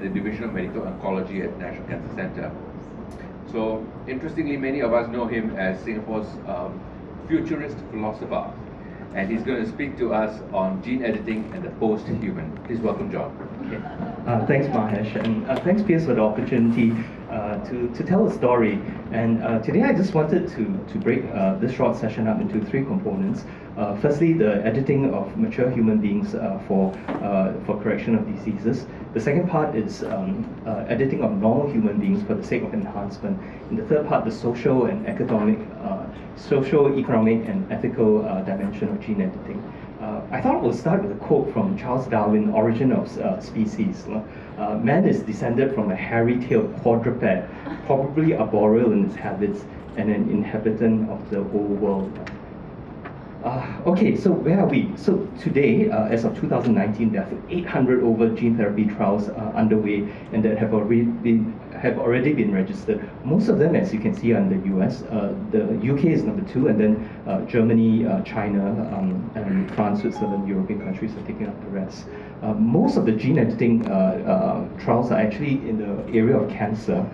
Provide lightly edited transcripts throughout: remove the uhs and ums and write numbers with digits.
the Division of Medical Oncology at National Cancer Center. So, interestingly, many of us know him as Singapore's futurist philosopher, and he's going to speak to us on gene editing and the post-human. Please welcome John. Okay. Thanks, Mahesh, and thanks, Piers, for the opportunity to tell a story. And today I just wanted to break this short session up into three components. Firstly, the editing of mature human beings for correction of diseases. The second part is editing of normal human beings for the sake of enhancement. And the third part, the social and economic, socio-economic and ethical dimension of gene editing. I thought we'll start with a quote from Charles Darwin, Origin of Species. Man is descended from a hairy-tailed quadruped, probably arboreal in its habits, and an inhabitant of the old world. Okay, so where are we? So today, as of 2019, there are 800 over gene therapy trials underway, and that have already been registered. Most of them, as you can see, are in the US. The UK is number 2, and then Germany, China, and France, Switzerland, European countries are taking up the rest. Most of the gene editing trials are actually in the area of cancer.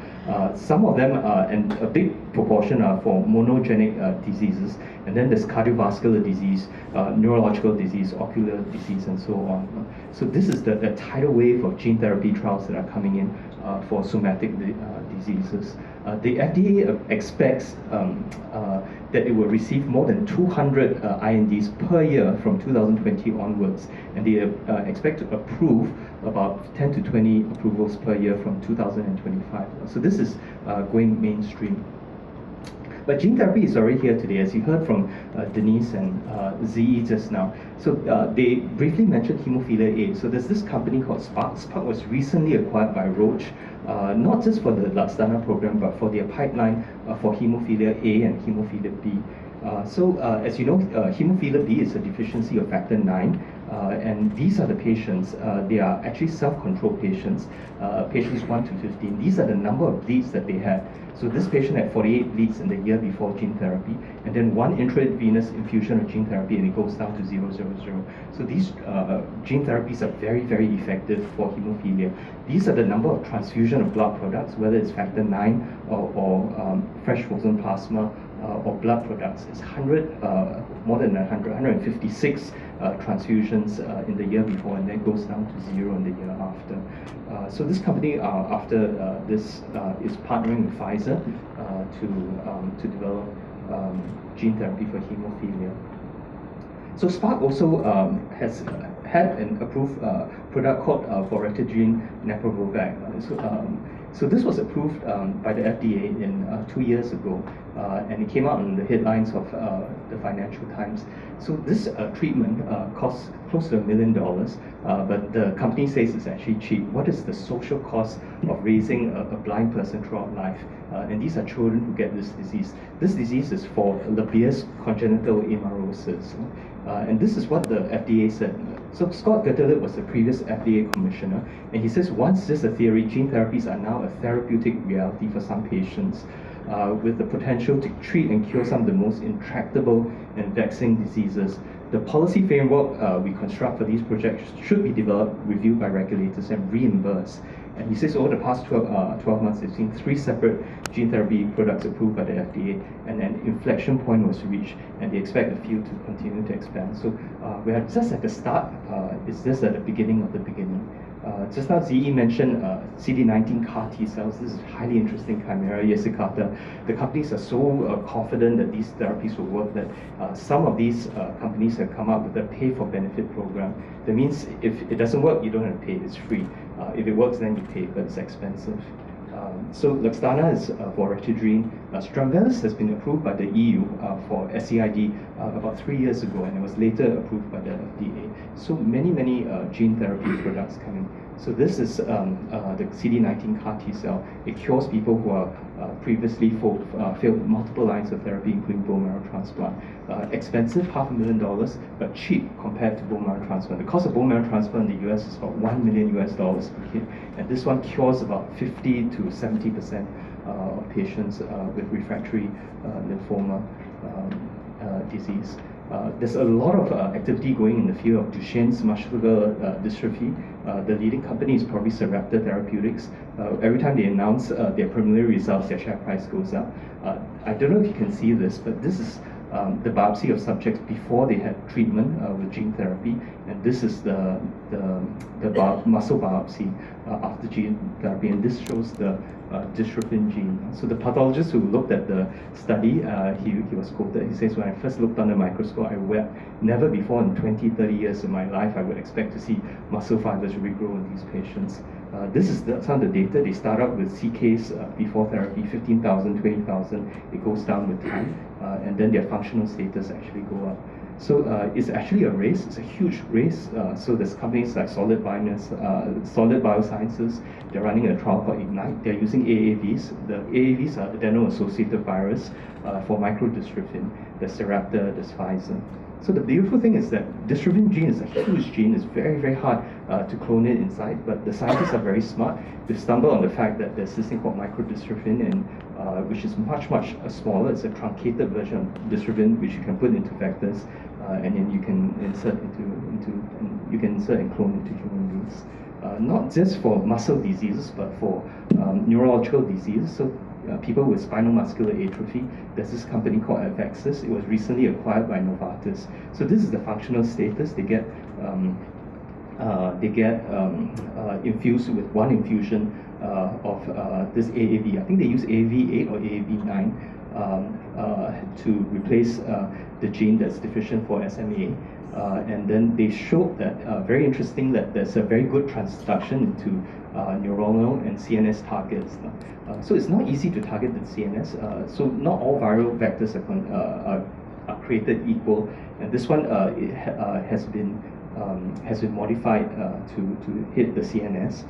Some of them, and a big proportion, are for monogenic diseases, and then there's cardiovascular disease, neurological disease, ocular disease, and so on. So this is the tidal wave of gene therapy trials that are coming in for somatic diseases. The FDA expects that it will receive more than 200 INDs per year from 2020 onwards, and they expect to approve about 10 to 20 approvals per year from 2025. So this is going mainstream. But gene therapy is already here today, as you heard from Denise and Zee just now. So they briefly mentioned hemophilia A. So there's this company called Spark. Spark was recently acquired by Roche, not just for the Luxturna program, but for their pipeline for hemophilia A and hemophilia B. As you know, hemophilia B is a deficiency of factor 9, and these are the patients. They are actually self-controlled patients, patients 1 to 15. These are the number of bleeds that they had. So this patient had 48 bleeds in the year before gene therapy, and then 1 intravenous infusion of gene therapy, and it goes down to 000. So these gene therapies are very, very effective for hemophilia. These are the number of transfusion of blood products, whether it's factor 9 or fresh frozen plasma, or blood products. It's more than 156 transfusions in the year before, and then goes down to 0 in the year after. So this company, after this, is partnering with Pfizer to develop gene therapy for hemophilia. So Spark also has had an approved product called voretigene neparvovec. So this was approved by the FDA in 2 years ago, and it came out in the headlines of the Financial Times. So this treatment costs close to $1 million, but the company says it's actually cheap. What is the social cost of raising a blind person throughout life? And these are children who get this disease. This disease is for Leber's congenital amaurosis. And this is what the FDA said. So Scott Gattelet was the previous FDA commissioner, and he says once this is a theory, gene therapies are now a therapeutic reality for some patients, with the potential to treat and cure some of the most intractable and vexing diseases. The policy framework we construct for these projects should be developed, reviewed by regulators, and reimbursed. And he says over the past 12 months, they've seen 3 separate gene therapy products approved by the FDA, and an inflection point was reached, and they expect the field to continue to expand. So we are just at the start. It's just at the beginning of the beginning. Just now, Zee mentioned CD19 CAR T cells. This is highly interesting chimera, Yesicata. The companies are so confident that these therapies will work that some of these companies have come up with a pay-for-benefit program. That means if it doesn't work, you don't have to pay, it's free. If it works, then you pay, but it's expensive. So Luxturna is voretigene. Stramvelis has been approved by the EU for SCID about 3 years ago, and it was later approved by the FDA. So many gene therapy products coming. So this is the CD19 CAR T cell. It cures people who are previously failed multiple lines of therapy, including bone marrow transplant. Expensive, $500,000, but cheap compared to bone marrow transplant. The cost of bone marrow transplant in the US is about $1 million per kid, and this one cures about 50 to 70% of patients with refractory lymphoma disease. There's a lot of activity going in the field of Duchenne's muscular dystrophy. The leading company is probably Sarepta Therapeutics. Every time they announce their preliminary results, their share price goes up. I don't know if you can see this, but this is the biopsy of subjects before they had treatment with gene therapy, and this is the muscle biopsy after gene therapy, and this shows the dystrophin gene. So the pathologist who looked at the study, he was quoted, he says, "When I first looked under the microscope, I wept. Never before in 20, 30 years of my life I would expect to see muscle fibers regrow in these patients." This is some of the data. They start out with CKs before therapy, 15,000, 20,000. It goes down with time, and then their functional status actually go up. So it's actually a race. It's a huge race. So there's companies like Solid Biosciences. They're running a trial called IGNITE. They're using AAVs. The AAVs are adeno-associated virus for microdystrophin. There's Sarepta, there's Pfizer. So the beautiful thing is that dystrophin gene is a huge gene. It's very, very hard to clone it inside, but the scientists are very smart. They stumble on the fact that there's this thing called microdystrophin, and which is much, much smaller. It's a truncated version of dystrophin, which you can put into vectors, and then you can insert and clone into human beings. Not just for muscle diseases, but for neurological diseases. So people with spinal muscular atrophy, there's this company called Avexis. It was recently acquired by Novartis. So this is the functional status. They get infused with one infusion of this AAV. I think they use AAV8 or AAV9 to replace the gene that's deficient for SMA. And then they showed that, very interesting, that there's a very good transduction into neuronal and CNS targets. So it's not easy to target the CNS. So not all viral vectors are created equal. And this one has been modified to hit the CNS.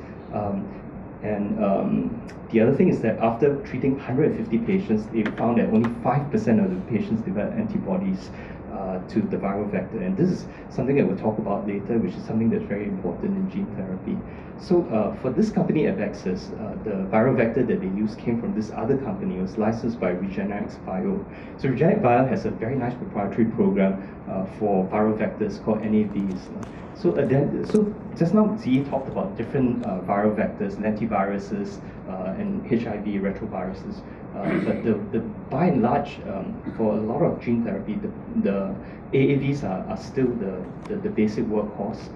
The other thing is that after treating 150 patients, they found that only 5% of the patients developed antibodies to the viral vector. And this is something that we'll talk about later, which is something that's very important in gene therapy. So for this company, Avexis, the viral vector that they used came from this other company. It was licensed by Regenerax Bio. So Regenerax Bio has a very nice proprietary program for viral vectors called NAVs. So just now Ziyi talked about different viral vectors, lentiviruses, and HIV retroviruses. But by and large, for a lot of gene therapy, the AAVs are still the basic workhorse,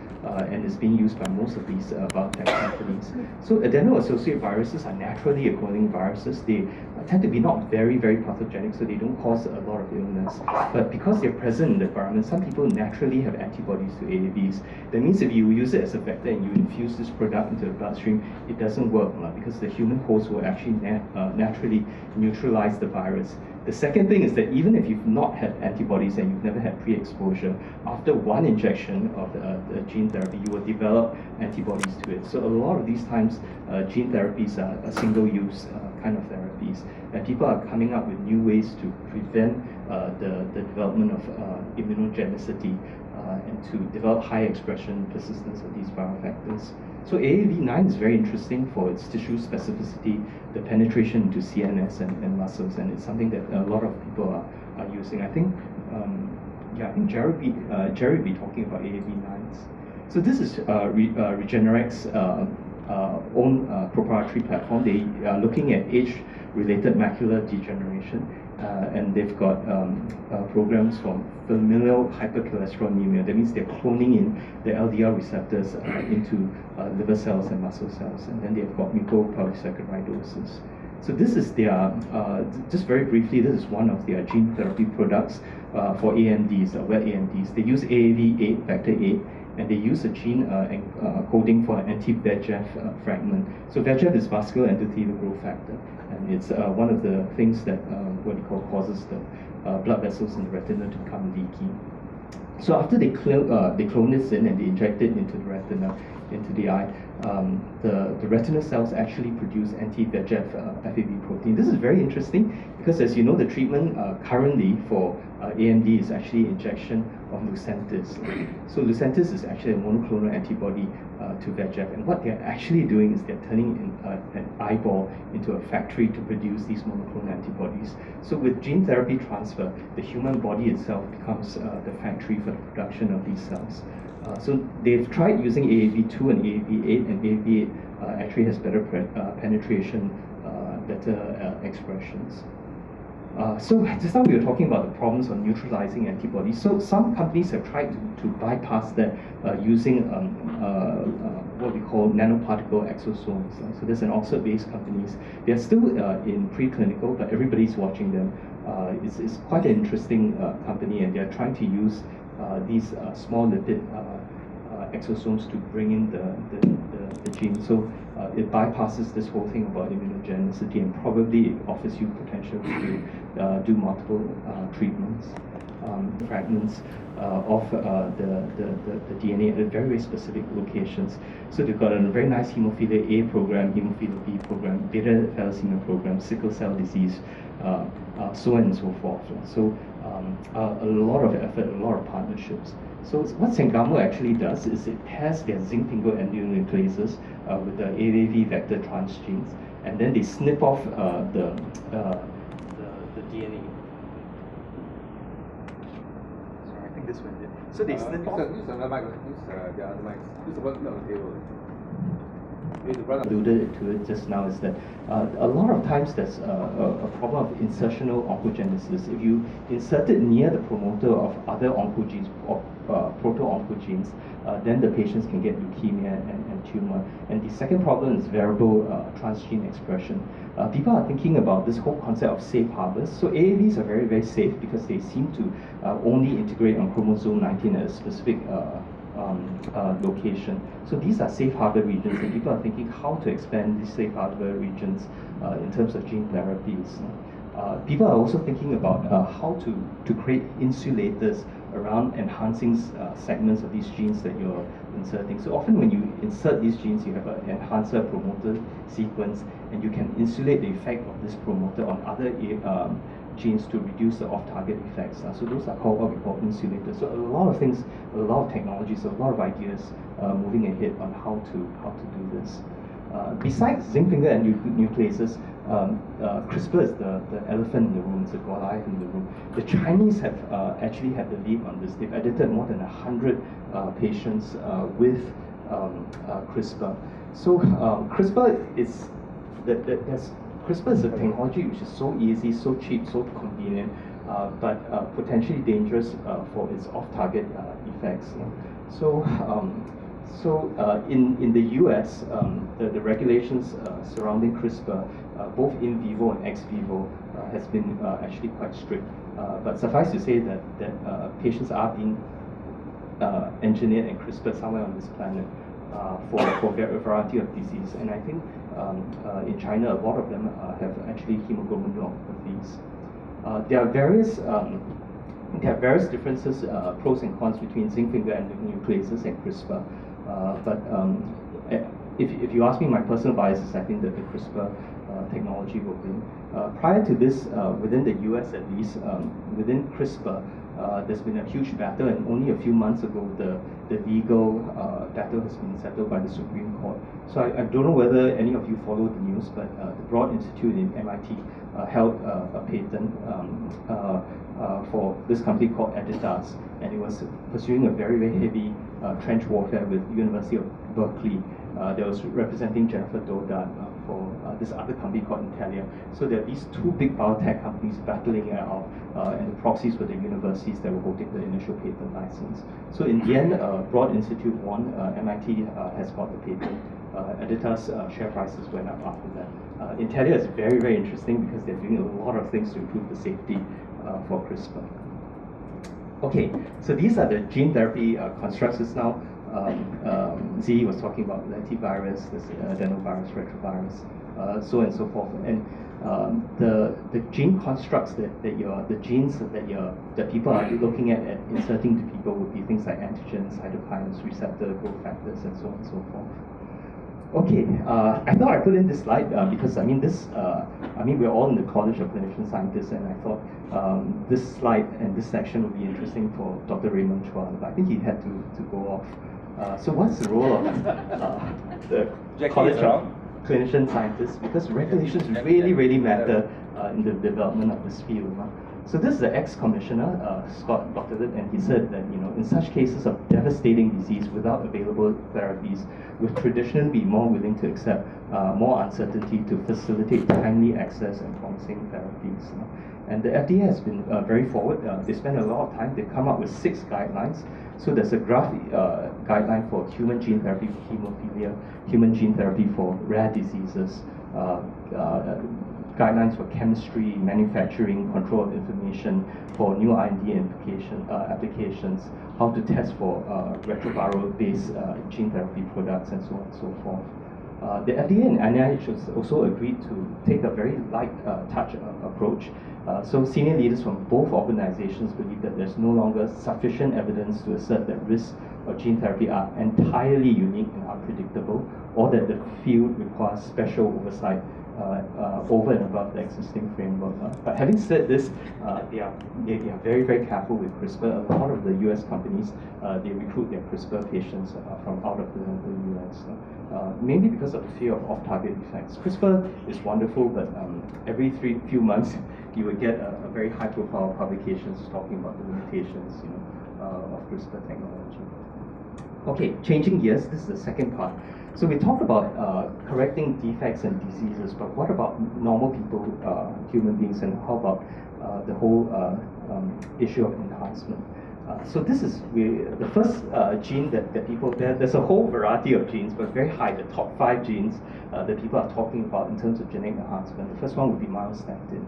and is being used by most of these biotech companies. So adeno-associated viruses are naturally occurring viruses. They tend to be not very, very pathogenic, so they don't cause a lot of illness. But because they're present in the environment, some people naturally have antibodies to AAVs. That means if you use it as a vector and you infuse this product into the bloodstream, it doesn't work because the human host will actually naturally neutralize the virus. The second thing is that even if you've not had antibodies and you've never had pre-exposure, after one injection of the gene therapy, you will develop antibodies to it. So a lot of these times, gene therapies are single-use kind of therapies. And people are coming up with new ways to prevent the development of immunogenicity and to develop high expression persistence of these viral vectors. So AAV9 is very interesting for its tissue specificity, the penetration into CNS and muscles, and it's something that a lot of people are using. I think Jerry will be talking about AAV9s. So this is Regenerex's own proprietary platform. They are looking at age-related macular degeneration, and they've got programs from familial hypercholesterolemia. That means they're cloning in the LDL receptors into liver cells and muscle cells, and then they've got mucopolysaccharidosis. So this is their, just very briefly, this is one of their gene therapy products for AMDs, wet AMDs. They use AAV8, vector 8, and they use a gene coding for an anti-VEGF fragment. So VEGF is vascular endothelial growth factor, and it's one of the things that causes the blood vessels in the retina to become leaky. So after they clone this in and they inject it into the retina, into the eye, the retinal cells actually produce anti-VEGF FAB protein. This is very interesting because, as you know, the treatment currently for AMD is actually injection Lucentis. So Lucentis is actually a monoclonal antibody to VEGF, and what they're actually doing is they're turning an eyeball into a factory to produce these monoclonal antibodies. So with gene therapy transfer, the human body itself becomes the factory for the production of these cells. So they've tried using AAV2 and AAV8, and AAV8 actually has better penetration, better expressions. So just now we were talking about the problems of neutralizing antibodies. So some companies have tried to bypass that using what we call nanoparticle exosomes. So there's an Oxford-based companies. They're still in preclinical, but everybody's watching them. It's quite an interesting company, and they're trying to use these small lipid exosomes to bring in the gene. So it bypasses this whole thing about immunogenicity, and probably offers you potential to do multiple treatments, fragments of the DNA at very, very specific locations. So they've got a very nice hemophilia A program, hemophilia B program, beta thalassemia program, sickle cell disease, so on and so forth. So a lot of effort, a lot of partnerships. So what Sangamo actually does is it has their zinc finger endonucleases with the AAV vector transgenes, and then they snip off the DNA. Sorry, I think this one did. So they snip off. Use another mic. Use the other mic. Use the one on the table. Alluded to it just now is that a lot of times there's a problem of insertional oncogenesis. If you insert it near the promoter of other oncogenes or proto-oncogenes, then the patients can get leukemia and tumor. And the second problem is variable transgene expression. People are thinking about this whole concept of safe harbors. So AAVs are very, very safe because they seem to only integrate on chromosome 19 at a specific location. So these are safe harbor regions, and people are thinking how to expand these safe harbor regions in terms of gene therapies. People are also thinking about how to create insulators around enhancing segments of these genes that you're inserting. So often when you insert these genes, you have an enhancer promoter sequence, and you can insulate the effect of this promoter on other genes to reduce the off-target effects. So those are called what we call insulators. So a lot of things, a lot of technologies, a lot of ideas moving ahead on how to do this. Besides zinc finger endonucleases, CRISPR is the elephant in the room, it's the Goliath in the room. The Chinese have actually had the lead on this. They've edited more than 100 patients with CRISPR. So CRISPR is CRISPR is a technology which is so easy, so cheap, so convenient, but potentially dangerous for its off-target effects. In the US, the regulations surrounding CRISPR, both in vivo and ex vivo, has been actually quite strict. But suffice to say that patients are being engineered and CRISPR somewhere on this planet for a variety of diseases. And I think in China, a lot of them have actually hemoglobinopathies. There are various differences, pros and cons between zinc finger endonucleases and CRISPR. But if you ask me my personal biases, I think that the CRISPR technology will win. Prior to this, within the US at least, within CRISPR, there's been a huge battle, and only a few months ago, the legal battle has been settled by the Supreme Court. So I don't know whether any of you follow the news, but the Broad Institute in MIT held a patent for this company called Editas, and it was pursuing a very, very heavy trench warfare with University of Berkeley. That was representing Jennifer Doudna for this other company called Intellia. So there are these two big biotech companies battling it out, and the proxies were the universities that were holding the initial patent license. So in the end, Broad Institute won. MIT has got the patent. Editas share prices went up after that. Intellia is very, very interesting because they're doing a lot of things to improve the safety for CRISPR. Okay, so these are the gene therapy constructs. Now, Z was talking about lentivirus, this adenovirus, retrovirus, so on and so forth. And the gene constructs the genes that people are looking at inserting to people would be things like antigens, cytokines, receptor, growth factors, and so on and so forth. Okay, I thought I put in this slide because we're all in the College of Clinician Scientists, and I thought this slide and this section would be interesting for Dr. Raymond Chua, but I think he had to go off. So what's the role of the College of Clinician Scientists? Because regulations really matter in the development of this field. So this is the ex-commissioner, Scott Doctorow, and he said that in such cases of devastating disease without available therapies, would traditionally be more willing to accept more uncertainty to facilitate timely access and promising therapies. And the FDA has been very forward. They spend a lot of time. They've come up with 6 guidelines. So there's a draft guideline for human gene therapy for hemophilia, human gene therapy for rare diseases, guidelines for chemistry, manufacturing, control of information for new R&D applications, how to test for retroviral-based gene therapy products, and so on and so forth. The FDA and NIH has also agreed to take a very light touch approach. So senior leaders from both organizations believe that there's no longer sufficient evidence to assert that risks of gene therapy are entirely unique and unpredictable, or that the field requires special oversight over and above the existing framework. But having said this, they are very careful with CRISPR. A lot of the US companies, they recruit their CRISPR patients from out of the US, mainly because of the fear of off-target effects. CRISPR is wonderful, but every few months you will get a very high-profile publications talking about the limitations of CRISPR technology. Okay, changing gears, this is the second part. So we talked about correcting defects and diseases, but what about normal people, human beings, and how about the whole issue of enhancement? So this is the first gene that people, there's a whole variety of genes, but very high, the top 5 genes that people are talking about in terms of genetic enhancement. The first one would be myostatin.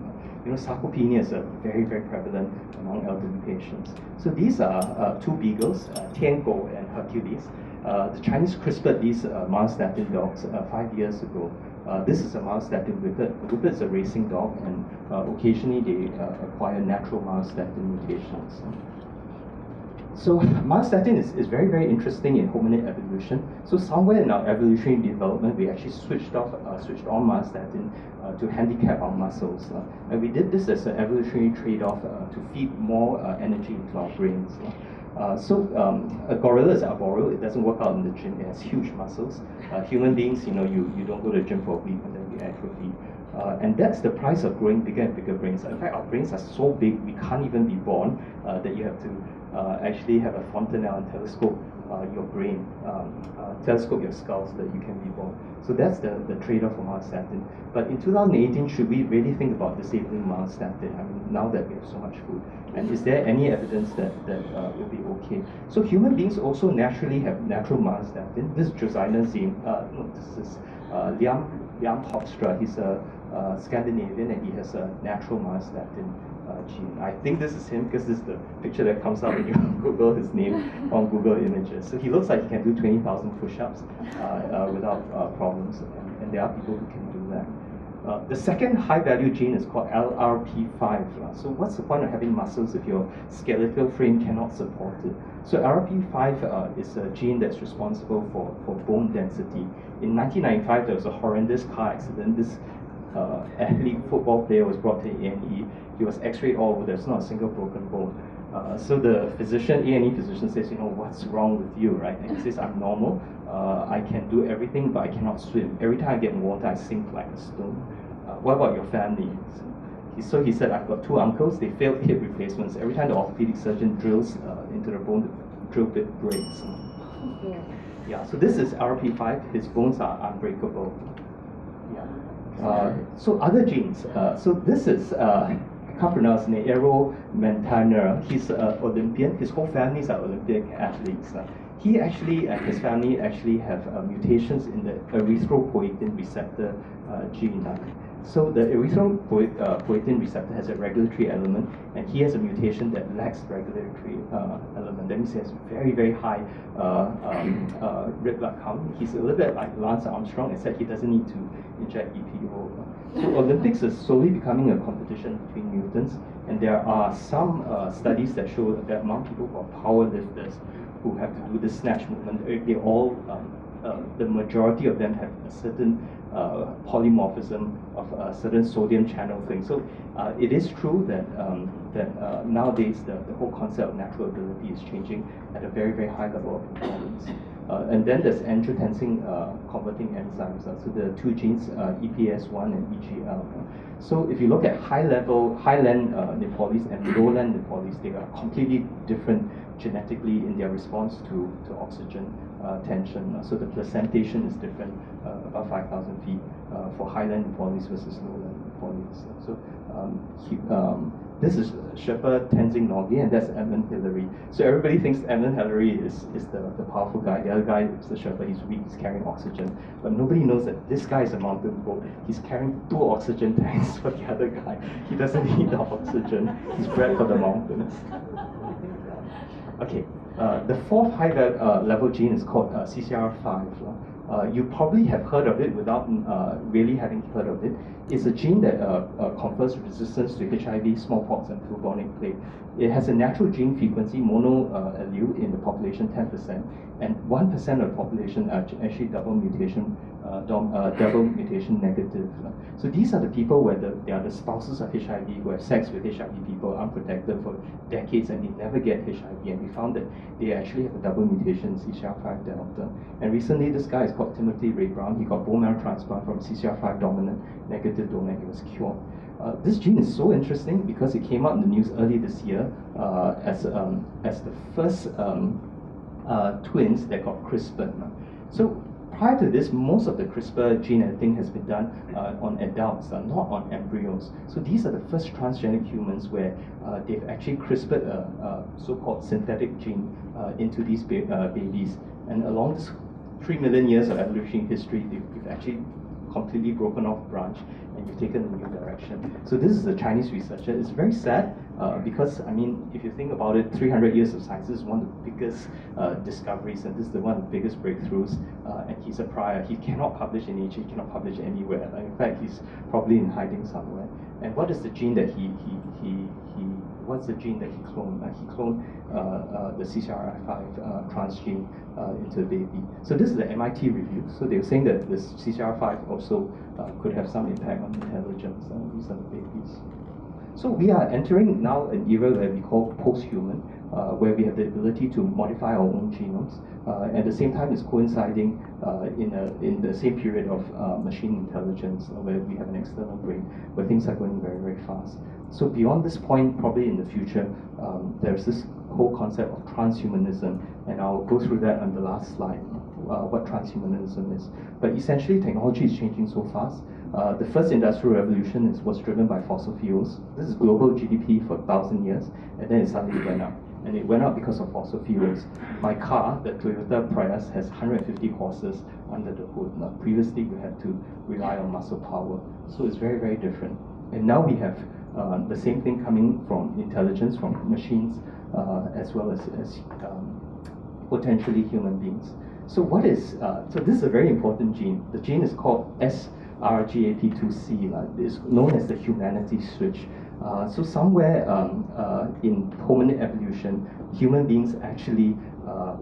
Sarcopenia is very prevalent among elderly patients. So these are 2 beagles, Tiango and Hercules. The Chinese CRISPR'd these myostatin dogs 5 years ago. This is a myostatin whippet. A whippet is a racing dog, and occasionally they acquire natural myostatin mutations. So myostatin is very interesting in hominid evolution. So somewhere in our evolutionary development, we actually switched on myostatin to handicap our muscles. And we did this as an evolutionary trade-off to feed more energy into our brains. A gorilla is arboreal. It doesn't work out in the gym. It has huge muscles. Human beings, you don't go to the gym for a week and then we atrophy. And that's the price of growing bigger and bigger brains. In fact, our brains are so big we can't even be born that you have to actually have a fontanelle and telescope your brain, telescope your skull so that you can be born. So that's the trade-off for myostatin. But in 2018, should we really think about disabling myostatin? I mean, now that we have so much food, and is there any evidence that will be okay? So human beings also naturally have natural myostatin. This is Josina Zim. No, this is Liam Hoekstra. He's a Scandinavian, and he has a natural myostatin gene. I think this is him because this is the picture that comes out when you Google his name on Google Images. So he looks like he can do 20,000 push-ups without problems, and there are people who can do that. The second high-value gene is called LRP5. So what's the point of having muscles if your skeletal frame cannot support it? So LRP5 is a gene that's responsible for bone density. In 1995, there was a horrendous car accident. This athlete football player was brought to A&E. He was x-rayed all over. There's not a single broken bone. So the physician, A&E physician, says, what's wrong with you, right? And he says, I'm normal. I can do everything, but I cannot swim. Every time I get in water, I sink like a stone. What about your family? So he said, I've got 2 uncles. They failed hip replacements. Every time the orthopedic surgeon drills into the bone, the drill bit breaks. Yeah. So this is RP5. His bones are unbreakable. Yeah. So other genes. So this is I can't pronounce his name. Eero Mantaner. He's an Olympian. His whole families are Olympic athletes. He actually and his family actually have mutations in the erythropoietin receptor gene. So the erythropoietin receptor has a regulatory element, and he has a mutation that lacks regulatory element. That means he has very high red blood count. He's a little bit like Lance Armstrong, except he doesn't need to inject EPO. So Olympics is slowly becoming a competition between mutants, and there are some studies that show that among people who are power lifters who have to do the snatch movement, they all the majority of them have a certain polymorphism of a certain sodium channel thing. So it is true that nowadays the whole concept of natural ability is changing at a very, very high level of performance. And then there's angiotensin converting enzymes. So the two genes, EPS1 and EGL. So if you look at high-land Nepalis and low-land Nepalis, they are completely different genetically in their response to oxygen tension. So the placentation is different above 5,000 feet for highland Nepalis versus lowland Nepalis. So this is Sherpa Tenzing Norgay, and that's Edmund Hillary. So everybody thinks Edmund Hillary is the powerful guy. The other guy is the Sherpa, he's weak, he's carrying oxygen. But nobody knows that this guy is a mountain goat. He's carrying 2 oxygen tanks for the other guy. He doesn't need the oxygen. He's bred for the mountains. Okay, the fourth high level gene is called CCR5. You probably have heard of it without really having heard of it. It's a gene that confers resistance to HIV, smallpox, and bubonic plague. It has a natural gene frequency, mono allele in the population 10%, and 1% of the population are actually double mutation negative. So these are the people where they are the spouses of HIV who have sex with HIV people unprotected for decades and they never get HIV, and we found that they actually have a double mutation in CCR5 delta. And recently this guy is called Timothy Ray Brown. He got bone marrow transplant from CCR5 dominant negative donor. He was cured. This gene is so interesting because it came out in the news early this year as the first twins that got CRISPR. So prior to this, most of the CRISPR gene editing has been done on adults, not on embryos. So these are the first transgenic humans where they've actually CRISPRed a so-called synthetic gene into these babies. And along this 3 million years of evolutionary history, we've actually completely broken off branch and you've taken a new direction. So this is a Chinese researcher. It's very sad because, I mean, if you think about it, 300 years of science, this is one of the biggest discoveries, and this is one of the biggest breakthroughs. And he's a pariah. He cannot publish in Nature, he cannot publish anywhere. In fact, he's probably in hiding somewhere. And what is the gene that what's the gene that he cloned? He cloned the CCR5 transgene into a baby. So this is the MIT review. So they were saying that this CCR5 also could have some impact on intelligence. These are the babies. So we are entering now an era that we call posthuman, where we have the ability to modify our own genomes. At the same time, it's coinciding in the same period of machine intelligence, where we have an external brain, where things are going very, very fast. So beyond this point, probably in the future, there's this whole concept of transhumanism, and I'll go through that on the last slide, what transhumanism is. But essentially, technology is changing so fast. The first industrial revolution was driven by fossil fuels. This is global GDP for 1,000 years, and then it suddenly went up. And it went up because of fossil fuels. My car, the Toyota Prius, has 150 horses under the hood. Now, previously, we had to rely on muscle power. So it's very, very different. And now we have the same thing coming from intelligence, from machines, as well as potentially human beings. So what is, so this is a very important gene. The gene is called SRGAP2C. It's known as the humanity switch. So somewhere in hominid evolution, human beings actually,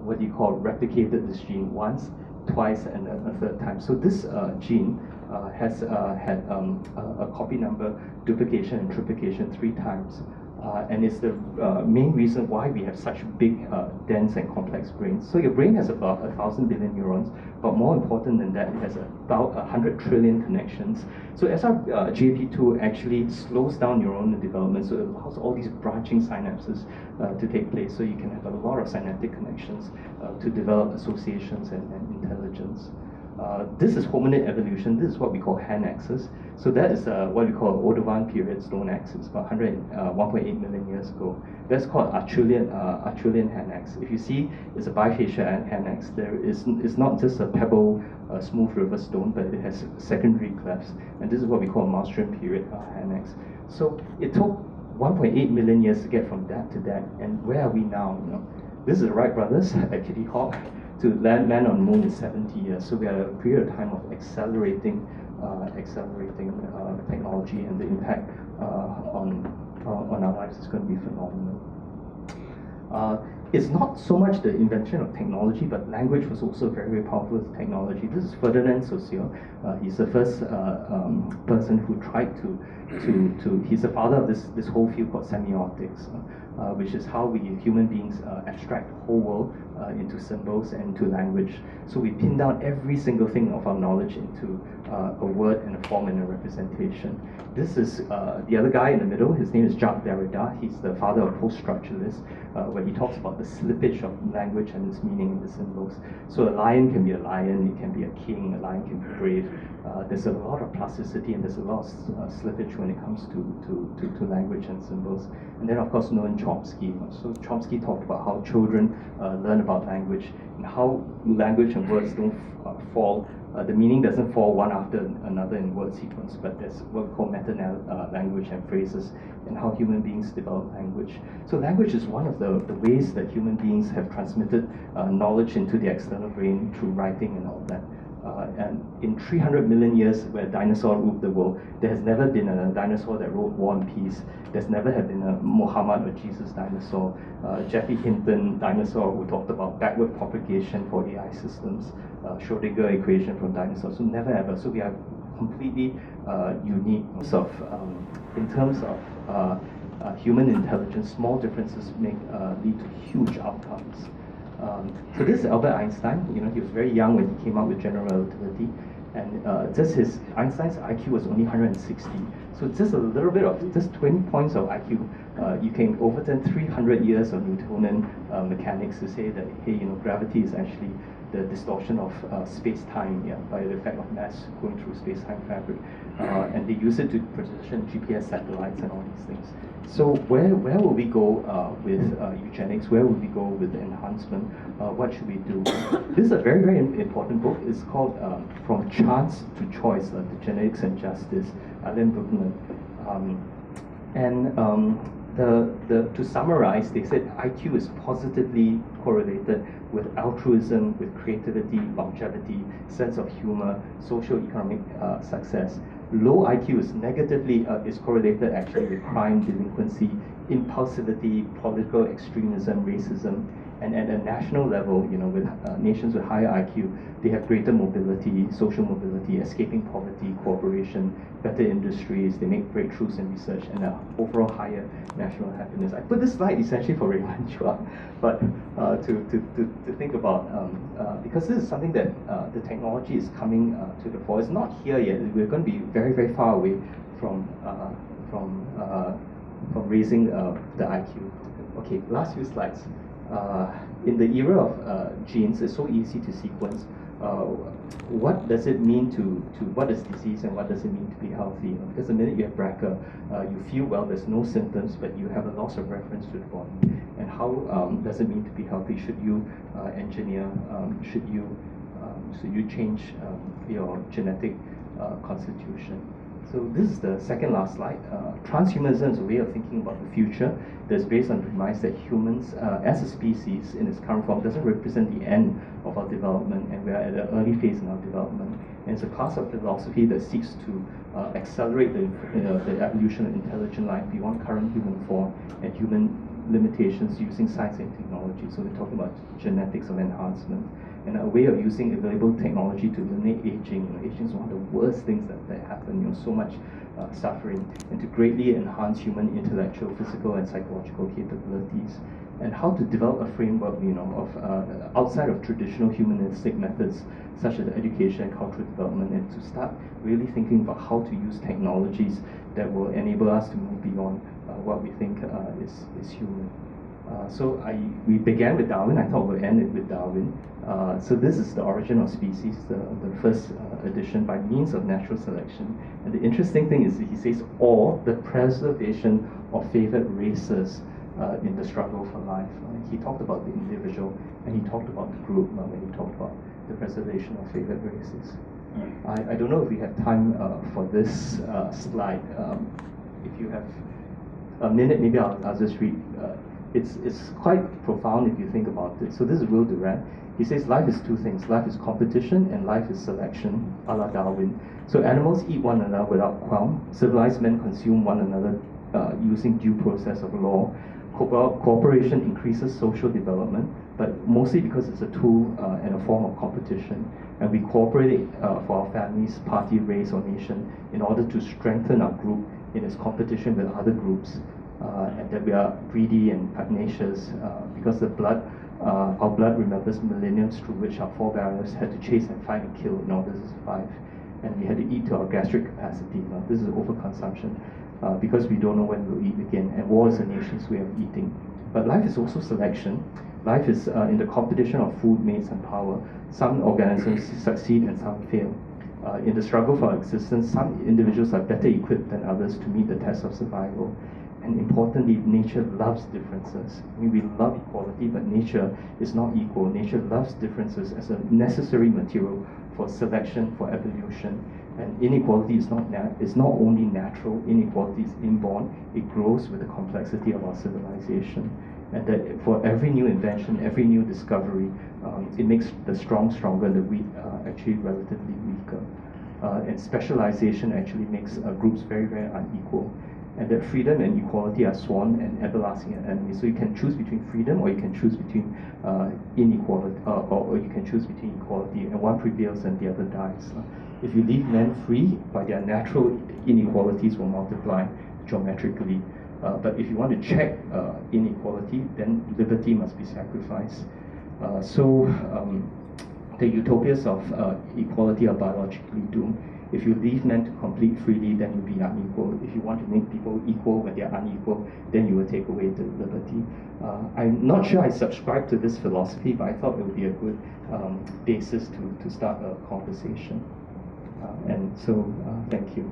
what you call, replicated this gene once, twice, and a third time. So this gene has had a copy number duplication and triplication 3 times. And it's the main reason why we have such big, dense and complex brains. So your brain has about 1,000 billion neurons, but more important than that, it has about 100 trillion connections. So SRGAP2 actually slows down neuronal development, so it allows all these branching synapses to take place, so you can have a lot of synaptic connections to develop associations and intelligence. This is hominid evolution. This is what we call hand axis. So that is what we call Ordovine period stone axis, about 1.8 million years ago. That's called Acheulean hand axe. If you see, it's a bifacial hand axe. It's not just a pebble, smooth river stone, but it has secondary clefts. And this is what we call Maastrichtian period hand axe. So it took 1.8 million years to get from that to that. And where are we now? You know, this is the Wright brothers at Kitty Hawk. To land on the moon in 70 years. So we are at a period of time of accelerating technology, and the impact on our lives is going to be phenomenal. It's not so much the invention of technology, but language was also very, very powerful technology. This is Ferdinand Saussure. He's the first person who tried he's the father of this whole field called semiotics, which is how we human beings abstract the whole world into symbols and into language. So we pin down every single thing of our knowledge into a word and a form and a representation. This is the other guy in the middle. His name is Jacques Derrida. He's the father of post-structuralists, where he talks about the slippage of language and its meaning in the symbols. So a lion can be a lion, it can be a king, a lion can be brave. There's a lot of plasticity and there's a lot of slippage when it comes to language and symbols. And then of course Noam Chomsky. So Chomsky talked about how children learn about language and how language and words don't fall. The meaning doesn't fall one after another in word sequence, but there's what we call meta-language and phrases, and how human beings develop language. So language is one of the ways that human beings have transmitted knowledge into the external brain through writing and all that. And in 300 million years where dinosaurs ruled the world, there has never been a dinosaur that wrote War and Peace. There's never have been a Muhammad or Jesus dinosaur. Jeffrey Hinton dinosaur who talked about backward propagation for AI systems. Schrödinger equation from dinosaurs. So never ever. So we are completely unique. In terms of human intelligence, small differences lead to huge outcomes. So this is Albert Einstein. You know, he was very young when he came up with general relativity, and Einstein's IQ was only 160. So just a little bit of 20 points of IQ, you can overturn 300 years of Newtonian mechanics to say that, hey, you know, gravity is actually the distortion of space-time, by the effect of mass going through space-time fabric, and they use it to position GPS satellites and all these things. So where will we go with eugenics? Where will we go with enhancement? What should we do? This is a very, very important book. It's called From Chance to Choice, The Genetics and Justice, Alain Berkman. To summarize, they said IQ is positively correlated with altruism, with creativity, longevity, sense of humor, socio-economic success. Low IQ is negatively is correlated actually with crime, delinquency, impulsivity, political extremism, racism. And at a national level, you know, with nations with higher IQ, they have greater mobility, social mobility, escaping poverty, cooperation, better industries, they make breakthroughs in research, and overall higher national happiness. I put this slide essentially for Raymond Chua, but to think about, because this is something that the technology is coming to the fore. It's not here yet. We're going to be very, very far away from raising the IQ. Okay, last few slides. In the era of genes, it's so easy to sequence. What does it mean what is disease and what does it mean to be healthy? Because the minute you have BRCA, you feel well, there's no symptoms, but you have a loss of reference to the body. And how does it mean to be healthy? Should you engineer? Should you change your genetic constitution? So this is the second last slide. Transhumanism is a way of thinking about the future that's based on the premise that humans, as a species in its current form, doesn't represent the end of our development, and we are at an early phase in our development. And it's a class of philosophy that seeks to accelerate the evolution of intelligent life beyond current human form and human limitations using science and technology. So we're talking about genetics of enhancement, and a way of using available technology to eliminate aging. You know, aging is one of the worst things that happen. You know, so much suffering, and to greatly enhance human intellectual, physical, and psychological capabilities. And how to develop a framework, you know, of outside of traditional humanistic methods such as education and cultural development, and to start really thinking about how to use technologies that will enable us to move beyond what we think is human. So we began with Darwin. I thought we'd end it with Darwin. So this is the origin of species, the first edition, by means of natural selection. And the interesting thing is that he says, or the preservation of favored races in the struggle for life. He talked about the individual, and he talked about the group when he talked about the preservation of favored races. I don't know if we have time for this slide. If you have a minute, maybe I'll just read. It's quite profound if you think about it. So this is Will Durant. He says life is two things. Life is competition and life is selection, a la Darwin. So animals eat one another without qualm. Civilized men consume one another using due process of law. Cooperation increases social development, but mostly because it's a tool and a form of competition. And we cooperate for our families, party, race, or nation in order to strengthen our group in its competition with other groups. And that we are greedy and pugnacious because our blood remembers millenniums through which our forebears had to chase and fight and kill in order to survive. And we had to eat to our gastric capacity. This is overconsumption because we don't know when we'll eat again. And war is a nation's way of eating. But life is also selection. Life is in the competition of food, mates, and power. Some organisms succeed and some fail. In the struggle for existence, some individuals are better equipped than others to meet the test of survival. And importantly, nature loves differences. I mean, we love equality, but nature is not equal. Nature loves differences as a necessary material for selection, for evolution. And inequality is not only natural, inequality is inborn. It grows with the complexity of our civilization. And that for every new invention, every new discovery, it makes the strong stronger, the weak actually relatively weaker. And specialization actually makes groups very, very unequal. And that freedom and equality are sworn and everlasting enemies. So you can choose between freedom, or you can choose between inequality, or you can choose between equality, and one prevails and the other dies. If you leave men free, by their natural inequalities will multiply geometrically. But if you want to check inequality, then liberty must be sacrificed. The utopias of equality are biologically doomed. If you leave men to compete freely, then you'll be unequal. If you want to make people equal when they're unequal, then you will take away the liberty. I'm not sure I subscribe to this philosophy, but I thought it would be a good basis to start a conversation. Thank you.